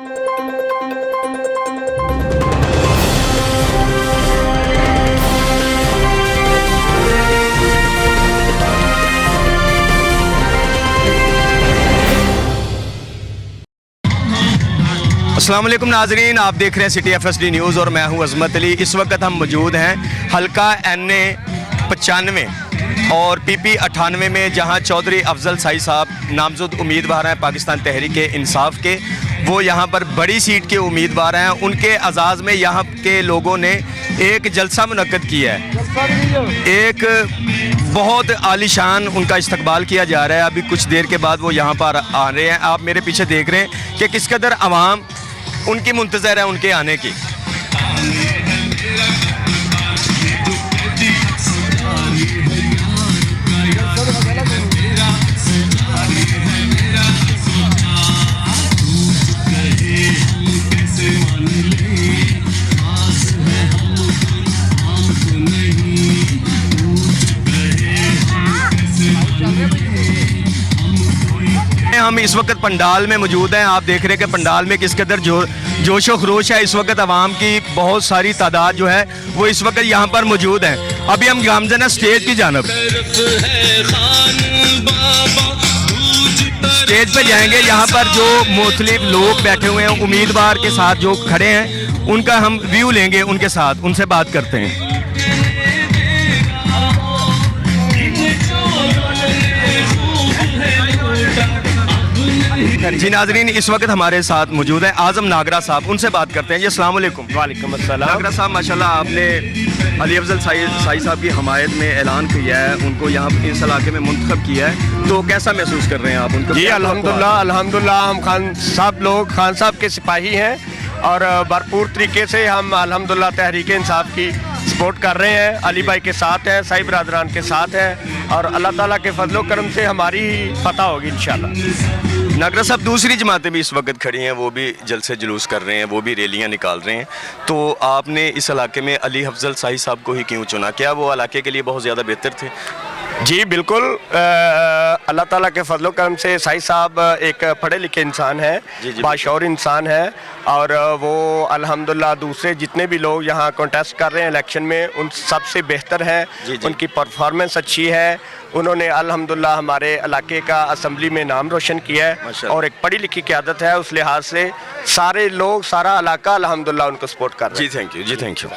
अस्सलाम वालेकुम नाजरीन, आप देख रहे हैं सिटी FSD न्यूज़ और मैं हूं अजमत अली। इस वक्त हम मौजूद हैं हल्का NA 95 और PP 98 में, जहां चौधरी अफजल साई साहब नामजद उम्मीदवार हैं पाकिस्तान तहरीक इंसाफ के। वो यहां पर बड़ी सीट के उम्मीदवार हैं। उनके एजाज़ में यहां के लोगों ने एक जलसा मुनक्कद किया है। एक बहुत आलीशान उनका इस्तकबाल किया जा रहा है। अभी कुछ देर के बाद वो यहाँ पर आ रहे हैं। आप मेरे पीछे देख रहे हैं कि किस कदर आवाम उनकी मुंतज़र है उनके आने की। हम इस वक्त पंडाल में मौजूद हैं। आप देख रहे हैं कि पंडाल में किस कदर जोश व खरोश है। इस वक्त आवाम की बहुत सारी तादाद जो है वो इस वक्त यहाँ पर मौजूद है। अभी हम गामजन है स्टेज की जानब, स्टेज पे जाएंगे। यहाँ पर जो मुख्तलिफ लोग बैठे हुए हैं उम्मीदवार के साथ जो खड़े हैं, उनका हम व्यू लेंगे, उनके साथ उनसे बात करते हैं। जी नाजरीन, इस वक्त हमारे साथ मौजूद है आजम नागरा साहब, उनसे बात करते हैं। जी अस्सलाम वालेकुम। वालेकुम अस्सलाम। नागरा साहब, माशाल्लाह आपने अली अफजल साई साहब की हमायत में ऐलान किया है, उनको यहाँ इस इलाके में मुंतखब किया है, तो कैसा महसूस कर रहे हैं आप उनको? जी अल्हम्दुलिल्लाह हम खान साहब के सिपाही हैं और भरपूर तरीके से हम अल्हम्दुलिल्लाह तहरीक इंसाफ की सपोर्ट कर रहे हैं। अली भाई के साथ हैं, साई बरादरान के साथ हैं और अल्लाह ताला के फजलो करम से हमारी फतह होगी इंशाल्लाह। नागरा साहब, दूसरी जमातें भी इस वक्त खड़ी हैं, वो भी जलसे जुलूस कर रहे हैं, वो भी रैलियां निकाल रहे हैं, तो आपने इस इलाके में अली अफजल साई साहब को ही क्यों चुना? क्या वो इलाके के लिए बहुत ज़्यादा बेहतर थे? जी बिल्कुल, अल्लाह ताला के फजलो करम से साई साहब एक पढ़े लिखे इंसान है, बाशऊर इंसान है और वो अल्हम्दुलिल्लाह दूसरे जितने भी लोग यहाँ कॉन्टेस्ट कर रहे हैं इलेक्शन में उन सबसे बेहतर हैं। उनकी परफॉर्मेंस अच्छी है। उन्होंने अल्हम्दुलिल्लाह हमारे इलाके का असम्बली में नाम रोशन किया है और एक पढ़ी लिखी क़यादत है। उस लिहाज से सारे लोग, सारा इलाका अल्हम्दुलिल्लाह उनको सपोर्ट कर रहे हैं। जी थैंक यू, जी थैंक यू।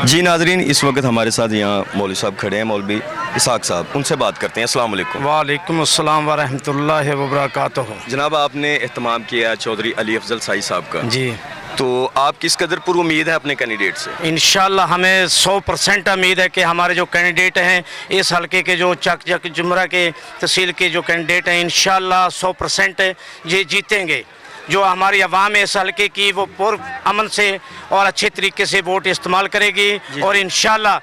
जी नाजरीन, इस वक्त हमारे साथ यहाँ मौलवी साहब खड़े हैं, मौलवी इसाक साहब, उनसे बात करते हैं। अस्सलाम वालेकुम। वालेकुम अस्सलाम व रहमतुल्लाहि व बरकातहू। जनाब, आपने एहतमाम किया चौधरी अली अफजल साई साहब का, जी, तो आप किस कदर पूरी उम्मीद है अपने कैंडिडेट से? इंशाल्लाह हमें 100% उम्मीद है कि हमारे जो कैंडिडेट हैं इस हलके के, जो चक जुमरा के तहसील के जो कैंडिडेट हैं, इंशाल्लाह 100% ये जीतेंगे। जो हमारी अवाम है इस हलके की, वो पुरअमन से और अच्छे तरीके से वोट इस्तेमाल करेगी और इंशाल्लाह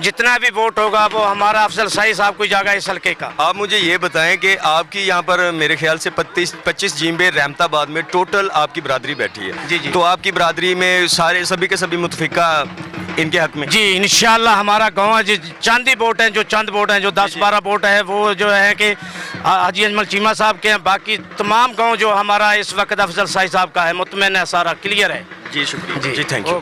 जितना भी वोट होगा वो हमारा अफजल साई साहब को जाएगा इस हलके का। आप मुझे ये बताएं कि आपकी यहाँ पर मेरे ख्याल से 25 जिम्बे रहमताबाद में टोटल आपकी बरादरी बैठी है। जी जी। तो आपकी बरादरी में सारे सभी के सभी मुतफिका इनके हक में? जी इंशाल्लाह हमारा गाँव जो चांदी वोट है, जो चंद वोट हैं, जो 10-12 वोट है, वो जो है कि हाजी अजमल चीमा साहब के हैं। बाकी तमाम गाँव जो हमारा इस वक्त अफजल साई साहब का है, मुतमईन है, सारा क्लियर है। जी शुक्रिया। जी थैंक यू।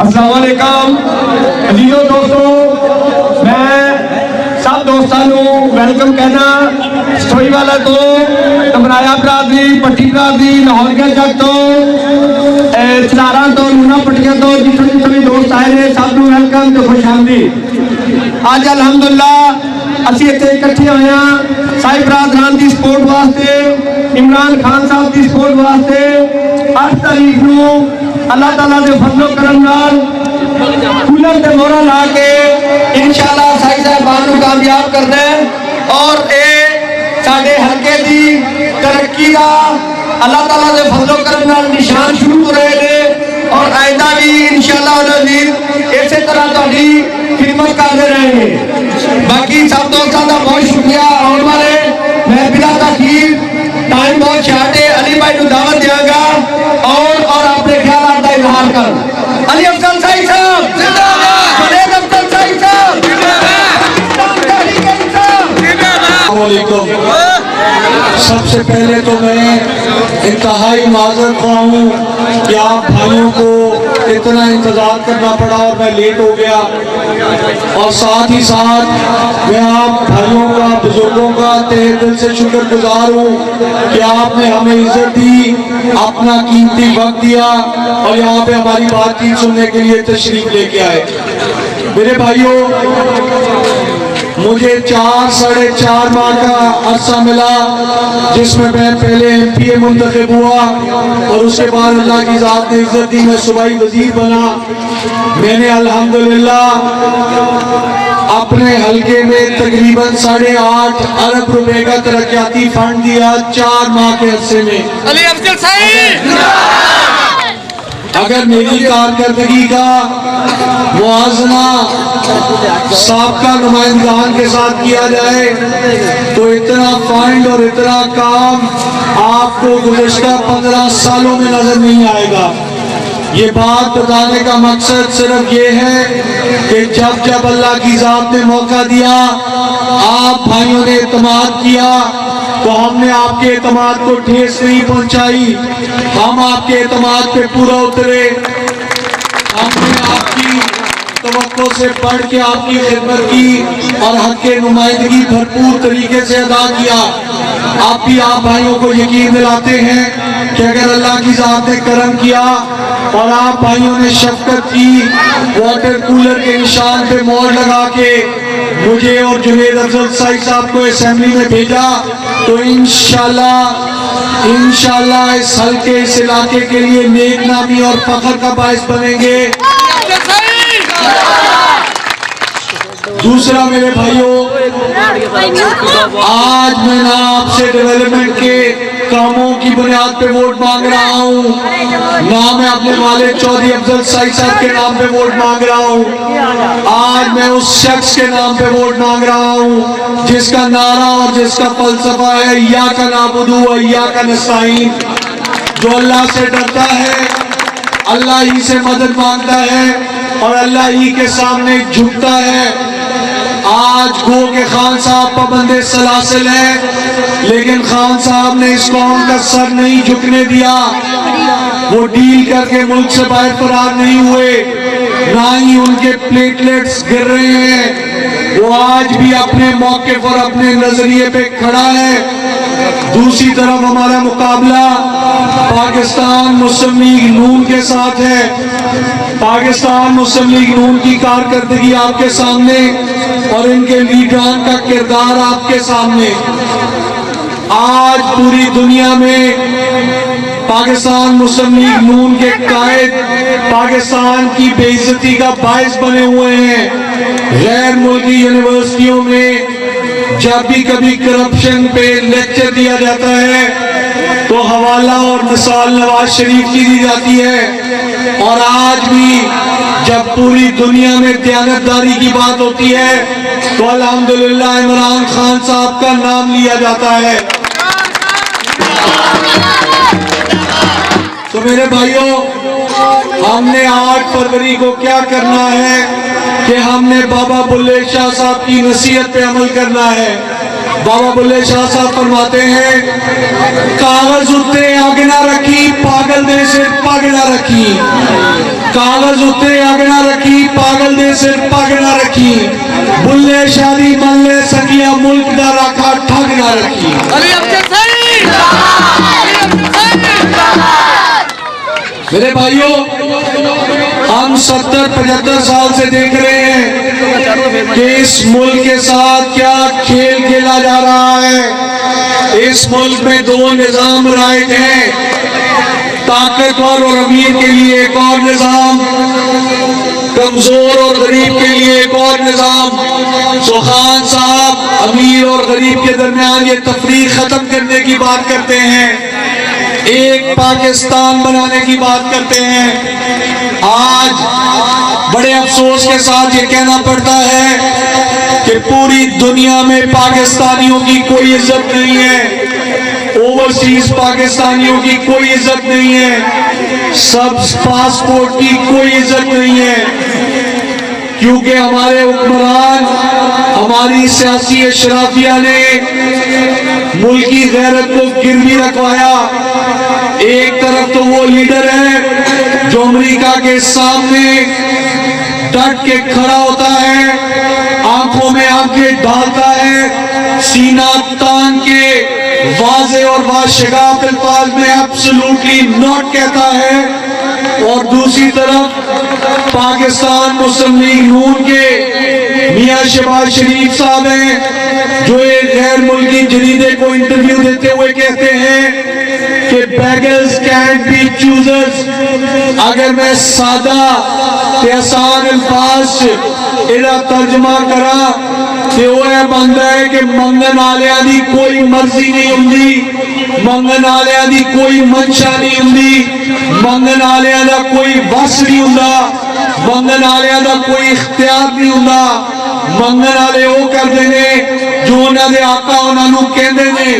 अस्सलामुअलैकुम अजीजो दोस्तों, मैं सब दोस्तों को वेलकम कहना स्टोरी वाला तो कमराया बरादरी, पट्टी बरादरी, लाहौर के जग तो चलारा तो लूना पट्टिया तो जितने जितने भी दोस्त आए हैं सब को वेलकम तो खुश आमदी। अज अलहमदुल्ला असी इतने इकट्ठे हुए हैं साई बरादरान की सपोर्ट वास्ते, इमरान खान साहब की सपोर्ट वास्ते। 8 तारीख को अल्लाह ताला के फजलो करम नाल कूलर ते मोहरा ला के इंशाअल्लाह साई साहबान को कामयाब कर दे और ये साडे हल्के दी तरक्की का अल्लाह ताला के फजलो करम नाल निशान शुरू हो रहे हैं और आइंदा भी इंशाअल्लाह नज़ीर इसी तरह तुहाडी खिदमत करते रहेंगे। बाकी सब दोस्तों का बहुत शुक्रिया। आने वाले मैं बिला तखीर टाइम बहुत शार्ट है, अली भाई को दावत देगा और अपने ख्याल का इजहार कर। अली अफजल साई साहब जिंदाबाद, जुनैद अफजल साई साहब जिंदाबाद। सबसे पहले तो मैं इंतहाई माजर ख्वाह हूँ कि आप भाइयों को इतना इंतज़ार करना पड़ा और मैं लेट हो गया, और साथ ही साथ मैं आप भाइयों का, बुजुर्गों का तहे दिल से शुक्रगुजार हूँ कि आपने हमें इज्जत दी, अपना कीमती वक्त दिया और यहाँ पे हमारी बातचीत सुनने के लिए तशरीफ लेके आए। मेरे भाइयों, मुझे 4-4.5 माह का अरसा मिला जिसमें मैं पहले MPA मुंतखब हुआ और उसके बाद अल्लाह की ज़ात ने इज्जत दी, मैं सूबाई वजीर बना। मैंने अल्हम्दुलिल्लाह अपने हल्के में तकरीबन 8.5 अरब रुपए का तरक्याती फंड दिया 4 माह के अरसे में। अली अफजल साहब अगर मेरी कारकर्दगी का मुआवजा साबका नुमाइंदगान के साथ किया जाए तो इतना फंड और इतना काम आपको गुज़श्ता 15 सालों में नजर नहीं आएगा। ये बात बताने का मकसद सिर्फ ये है कि जब जब अल्लाह की ज़ात ने मौका दिया, आप भाइयों ने एतमाद किया तो हमने आपके एतमाद को ठेस नहीं पहुंचाई, हम आपके एतमाद पे पूरा उतरे। हमने आपकी तवक्को से बढ़ के आपकी खिदमत की और हक के नुमाइंदगी भरपूर तरीके से अदा किया। आप भी आप भाइयों को यकीन दिलाते हैं कि अगर अल्लाह की ज़ात ने करम किया और आप भाइयों ने शफकत की, वाटर कूलर के निशान पे मोहर लगा के मुझे और जुनैद अफजल साई साहब को असेंबली में भेजा, तो इंशाल्लाह इस हल्के, इस इलाके के लिए नेक नामी और फख्र का बायस बनेंगे। दूसरा मेरे भाइयों, आज मैं ना आपसे डेवलपमेंट के कामों की बुनियाद पे वोट मांग रहा हूँ, ना मैं अपने वालिद चौधरी अफजल साई साहब के नाम पे वोट मांग रहा हूँ। आज मैं उस शख्स के नाम पे वोट मांग रहा हूँ जिसका नारा और जिसका फलसफा है इय्याका नअबुदु व इय्याका नस्तईन, जो अल्लाह से डरता है, अल्लाह ही से मदद मांगता है और अल्लाह ही के सामने झुकता है। आज गो के खान साहब पाबंदे सलासिल है, लेकिन खान साहब ने इस कौम का सर नहीं झुकने दिया। वो डील करके मुल्क से बाहर फरार नहीं हुए। ना ही उनके प्लेटलेट्स गिर रहे हैं। वो आज भी अपने मौके पर अपने नजरिए पे खड़ा है। दूसरी तरफ हमारा मुकाबला पाकिस्तान मुस्लिम लीग नून के साथ है। पाकिस्तान मुस्लिम लीग नून की कारकर्दगी आपके सामने और इनके लीडरान का किरदार आपके सामने। आज पूरी दुनिया में पाकिस्तान मुस्लिम लीग नून के कायद पाकिस्तान की बेइज्जती का बायस बने हुए हैं। गैर मुल्की यूनिवर्सिटियों में जब भी कभी करप्शन पे लेक्चर दिया जाता है तो हवाला और मिसाल नवाज शरीफ की दी जाती है, और आज भी जब पूरी दुनिया में दयानतदारी की बात होती है तो अल्हम्दुलिल्लाह इमरान खान साहब का नाम लिया जाता है। तो मेरे भाइयों, हमने 8 फरवरी को क्या करना है कि हमने बाबा बुल्ले शाह साहब की नसीहत पे अमल करना है। बाबा बुल्ले शाह साहब फरमाते हैं, कागज उत्ते अग ना रखी पागल दे सिर पग ना रखी। कागज उत्ते अग ना रखी पागल दे सिर पग ना रखी। बुल्ले शाह दी मन ले सकिया मुल्क दा राखा ठग ना रखी। मेरे भाइयों, हम 70-75 साल से देख रहे हैं कि इस मुल्क के साथ क्या खेल खेला जा रहा है। इस मुल्क में 2 निजाम राइट हैं, ताकतवर और अमीर के लिए एक और निजाम, कमजोर और गरीब के लिए एक और निजाम। सो खान साहब अमीर और गरीब के दरमियान ये तफरीक खत्म करने की बात करते हैं, एक पाकिस्तान बनाने की बात करते हैं। आज बड़े अफसोस के साथ ये कहना पड़ता है कि पूरी दुनिया में पाकिस्तानियों की कोई इज्जत नहीं है। ओवरसीज पाकिस्तानियों की कोई इज्जत नहीं है। सब पासपोर्ट की कोई इज्जत नहीं है, क्योंकि हमारे हुक्मरान, हमारी सियासी अशराफिया ने मुल्की गैरत को गिरवी रखवाया। एक तरफ तो वो लीडर है जो अमेरिका के सामने डट के खड़ा होता है, आंखों में आंखें डालता है, सीना तान के वाज़े और वाशगाफ अल्फाज में एब्सोल्युटली नॉट कहता है। और दूसरी तरफ पाकिस्तान मुस्लिम लीग नून के मियां शहबाज शरीफ साहब हैं, जो एक गैर मुल्की जरीदे को इंटरव्यू देते हुए कहते हैं कि बेगर्स कैंट बी चूजर्स। अगर मैं सादा ते आसान अल्फाज इहदा तर्जमा करा तो वह बनता है कि मंगन आलिया दी कोई मर्जी नहीं हुंदी, मंगन आलिया दी कोई मंशा नहीं हुंदी, मंगन आलिया दा कोई वस नहीं हुंदा, मंगन आलिया दा कोई इख्तियार नहीं हुंदा। मंगन आले वो करते ने जो उन्हां दे आका उन्हां नूं कहंदे ने।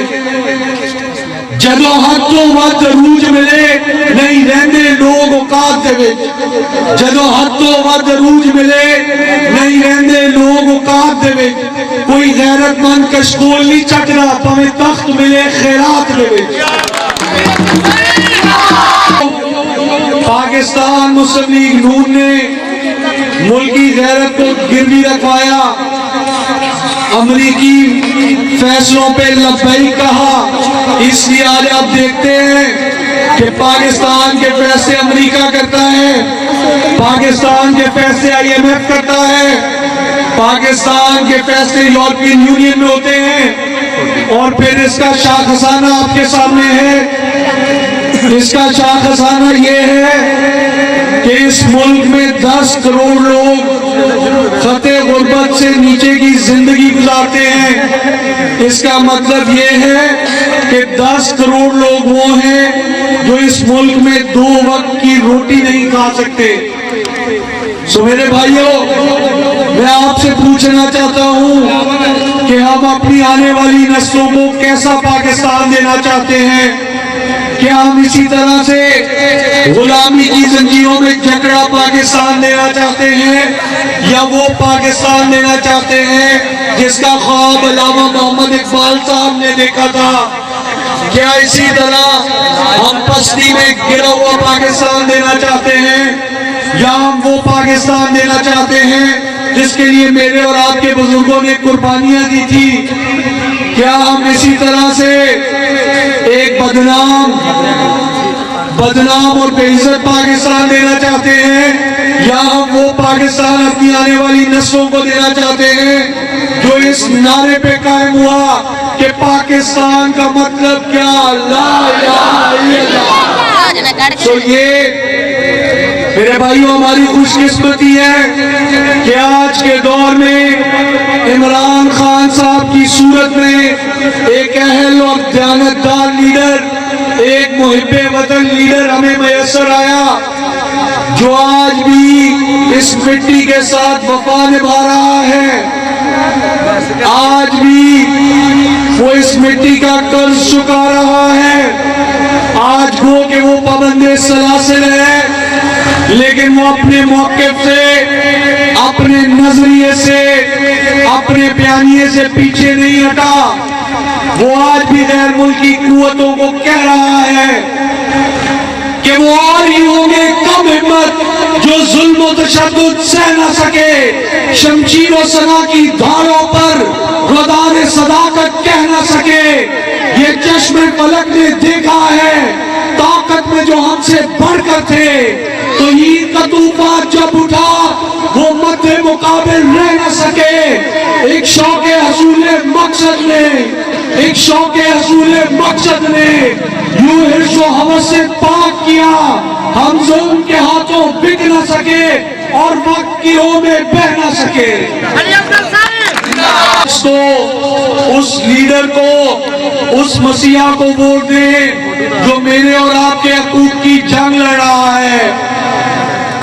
जदों हद तो वध रूज मिले नहीं रहंदे लोग औकात दे विच। जदों हद तो वध रूज मिले नहीं रहंदे लोग औकात दे विच। कोई गैरतमंद कशकोल नहीं चकदा भावें तख्त मिले खैरात दे विच। पाकिस्तान मुस्लिम लीग नून ने मुल्की गैरत को गिरवी रखवाया, अमरीकी फैसलों पे लब्बैक कहा। इसलिए आज आप देखते हैं कि पाकिस्तान के फैसले अमेरिका करता है, पाकिस्तान के फैसले IMF करता है, पाकिस्तान के फैसले यूरोपियन यूनियन में होते हैं। और फिर इसका शाह खजाना आपके सामने है। इसका शाह खजाना ये है कि इस मुल्क में 10 करोड़ लोग खते गुर्बत से नीचे की जिंदगी गुजारते हैं। इसका मतलब ये है कि 10 करोड़ लोग वो हैं जो इस मुल्क में 2 वक्त की रोटी नहीं खा सकते। सो मेरे भाइयों, मैं आपसे पूछना चाहता हूं कि हम अपनी आने वाली नस्लों को कैसा पाकिस्तान देना चाहते हैं। क्या हम इसी तरह से गुलामी की जंजीरों में जकड़ा पाकिस्तान देना चाहते हैं, या वो पाकिस्तान देना चाहते हैं जिसका ख्वाब अल्लामा मोहम्मद इकबाल साहब ने देखा था? क्या इसी तरह हम पस्ती में गिरा हुआ पाकिस्तान देना चाहते हैं, या हम वो पाकिस्तान देना चाहते हैं जिसके लिए मेरे और आपके बुजुर्गों ने कुर्बानियां दी थी? क्या हम इसी तरह से एक बदनाम और बेइज्जत पाकिस्तान देना चाहते हैं, या हम वो पाकिस्तान अपनी आने वाली नस्लों को देना चाहते हैं जो इस नारे पे कायम हुआ कि पाकिस्तान का मतलब क्या? ला इलाहा इल्लल्लाह। तो ये मेरे भाइयों हमारी खुशकिस्मती है कि आज के दौर में इमरान खान साहब की सूरत में एक अहल और दयानतदार लीडर, एक मुहिब्बे वतन लीडर हमें मैसर आया, जो आज भी इस मिट्टी के साथ वफा निभा रहा है। आज भी वो इस मिट्टी का कर्ज चुका रहा है। आज गो के वो पाबंदे सलासिल है, लेकिन वो अपने मौक़िफ़ से, अपने नजरिए से, अपने बयानिए से पीछे नहीं हटा। वो आज भी गैर मुल्की कुव्वतों को कह रहा है कि वो और ही होंगे कम हिम्मत जो जुल्म और तशद्दुद सह न सके, शमशीर और सना की धारों पर गदार सदाकत कह न सके। ये चश्मे फलक ने देखा है ताकत में जो हमसे बढ़कर थे, तो ईद का तूफान जब उठा वो मद्दे मुकाबिल रह न सके। एक शौक़े हसूले मकसद ने, एक शौक़े हसूले मकसद ने यूं हिर्सो हवस से पाक किया, हम जुल्म के हाथों बिक न सके और वक्त की रो में बह न सके। तो उस लीडर को, उस मसीहा को वोट दें जो मेरे और आपके हकूक की जंग लड़ रहा है।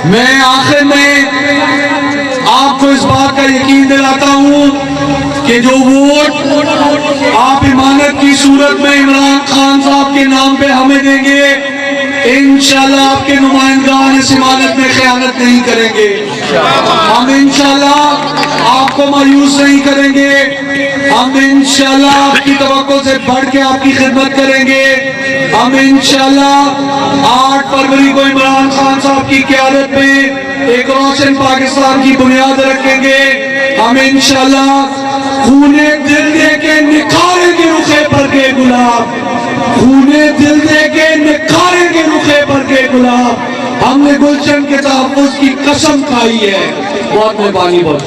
मैं आखिर में आपको इस बात का यकीन दिलाता हूं कि जो वोट आप इमानत की सूरत में इमरान खान साहब के नाम पे हमें देंगे, इंशाल्लाह आपके नुमाइंदगान इस इमानत में खयानत नहीं करेंगे। हम इंशाल्लाह आपको मायूस नहीं करेंगे। हम इंशाल्लाह आपकी तवक्को से बढ़ के आपकी खिदमत करेंगे। हम इंशाल्लाह 8 फरवरी को इमरान खान साहब की क़यादत में एक रोशन पाकिस्तान की बुनियाद रखेंगे। हम इंशाल्लाह खूने दिल दे के निखारेंगे रुखे पर के गुलाब, खूने दिल दे के निखारेंगे रुखे पर के गुलाब। हमने गुलशन के तहफ़्फ़ुज़ की कसम खाई है। बहुत मेहरबानी। बहुत